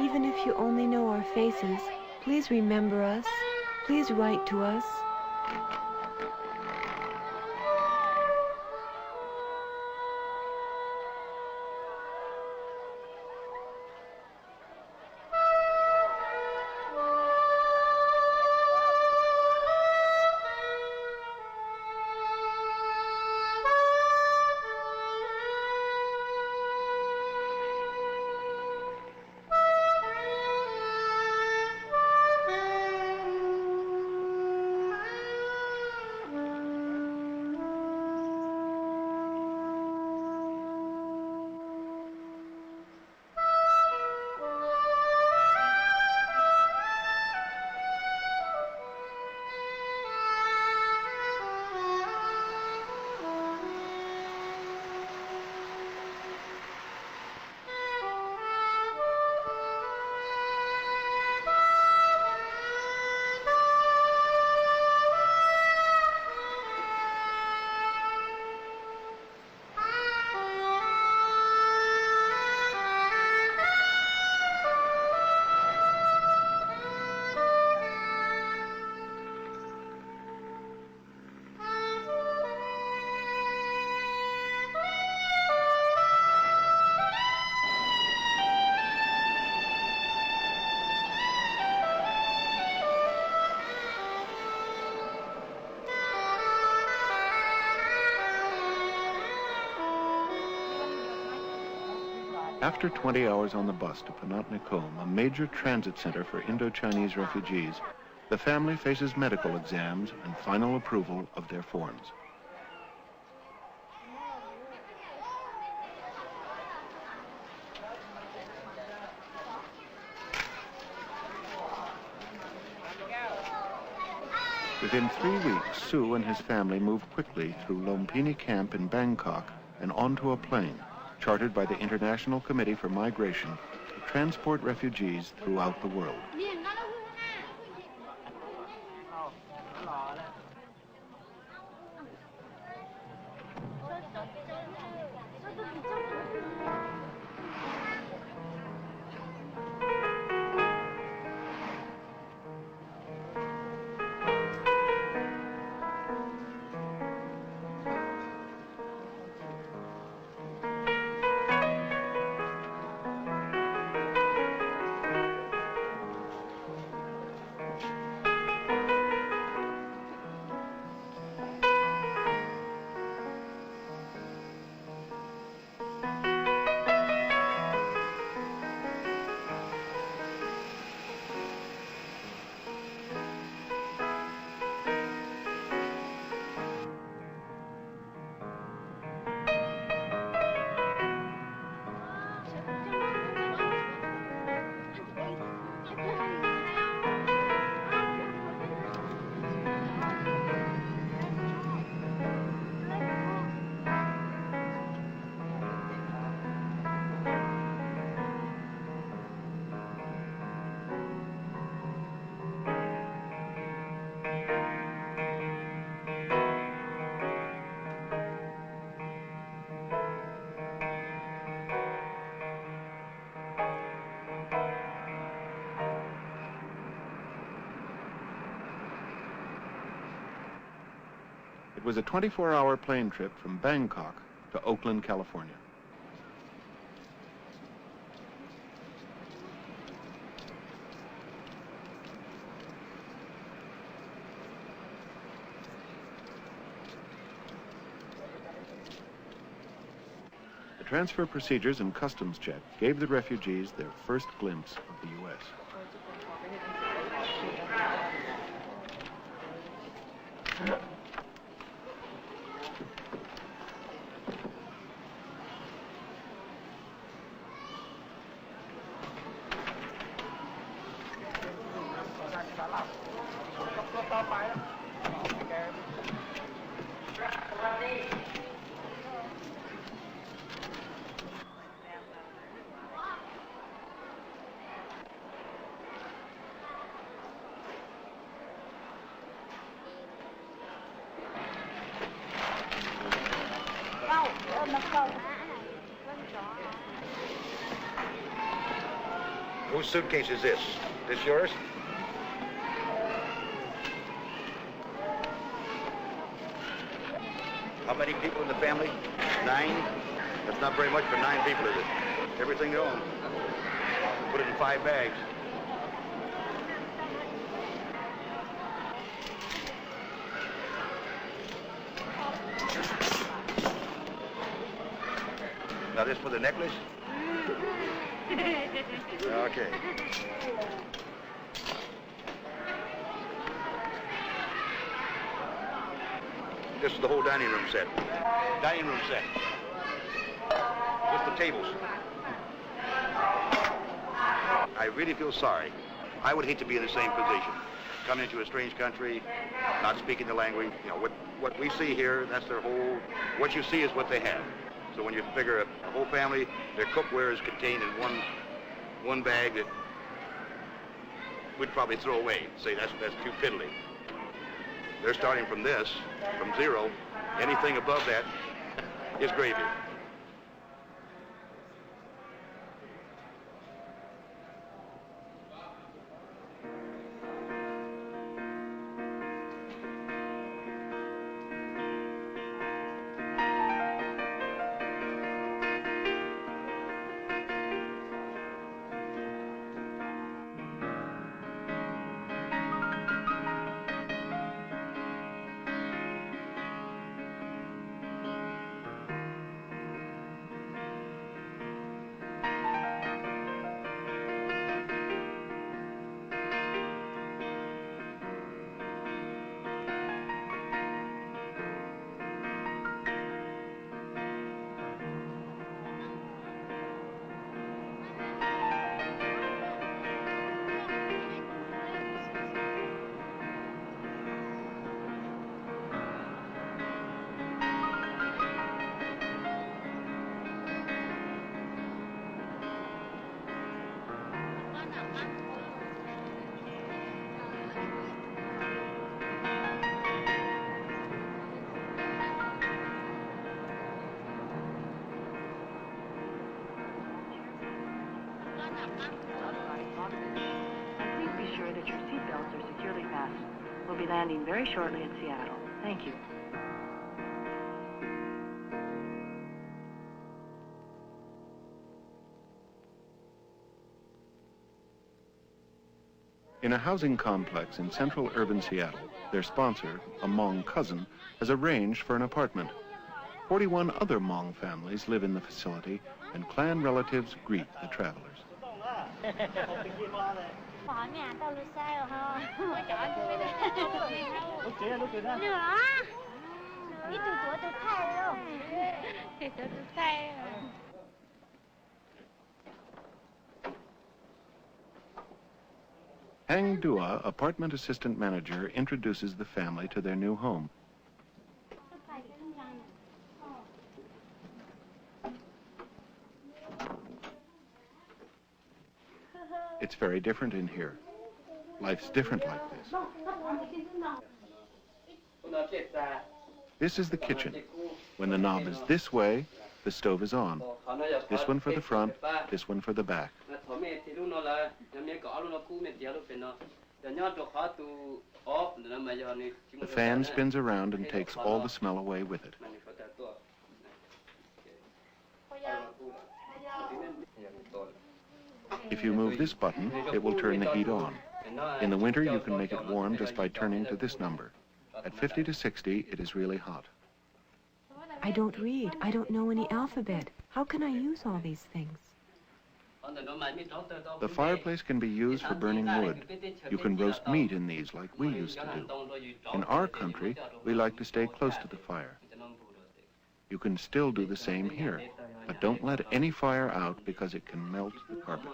Even if you only know our faces, please remember us. Please write to us. After 20 hours on the bus to Phnom, a major transit center for Indo-Chinese refugees, the family faces medical exams and final approval of their forms. Within 3 weeks, Xyoo and his family moved quickly through Lumpini camp in Bangkok and onto a plane chartered by the International Committee for Migration to transport refugees throughout the world. It was a 24-hour plane trip from Bangkok to Oakland, California. The transfer procedures and customs check gave the refugees their first glimpse of the U.S. Whose suitcase is this? This yours? How many people in the family? 9? That's not very much for 9 people, is it? Everything they own. Put it in 5 bags. Now this for the necklace? Okay. This is the whole dining room set. Dining room set. Just the tables. I really feel sorry. I would hate to be in the same position. Coming into a strange country, not speaking the language. You know, what we see here, that's their whole, what you see is what they have. So when you figure a whole family, their cookware is contained in one bag that we'd probably throw away. Say that's too piddly. They're starting from this, from 0. Anything above that is gravy. Please be sure that your seatbelts are securely fastened. We'll be landing very shortly in Seattle. Thank you. In a housing complex in central urban Seattle, their sponsor, a Hmong cousin, has arranged for an apartment. 41 other Hmong families live in the facility, and clan relatives greet the travelers. Hang Dua, apartment assistant manager, introduces the family to their new home. It's very different in here. Life's different like this. This is the kitchen. When the knob is this way, the stove is on. This one for the front, this one for the back. The fan spins around and takes all the smell away with it. If you move this button, it will turn the heat on. In the winter, you can make it warm just by turning to this number. At 50 to 60, it is really hot. I don't read. I don't know any alphabet. How can I use all these things? The fireplace can be used for burning wood. You can roast meat in these like we used to do. In our country, we like to stay close to the fire. You can still do the same here, but don't let any fire out because it can melt the carpet.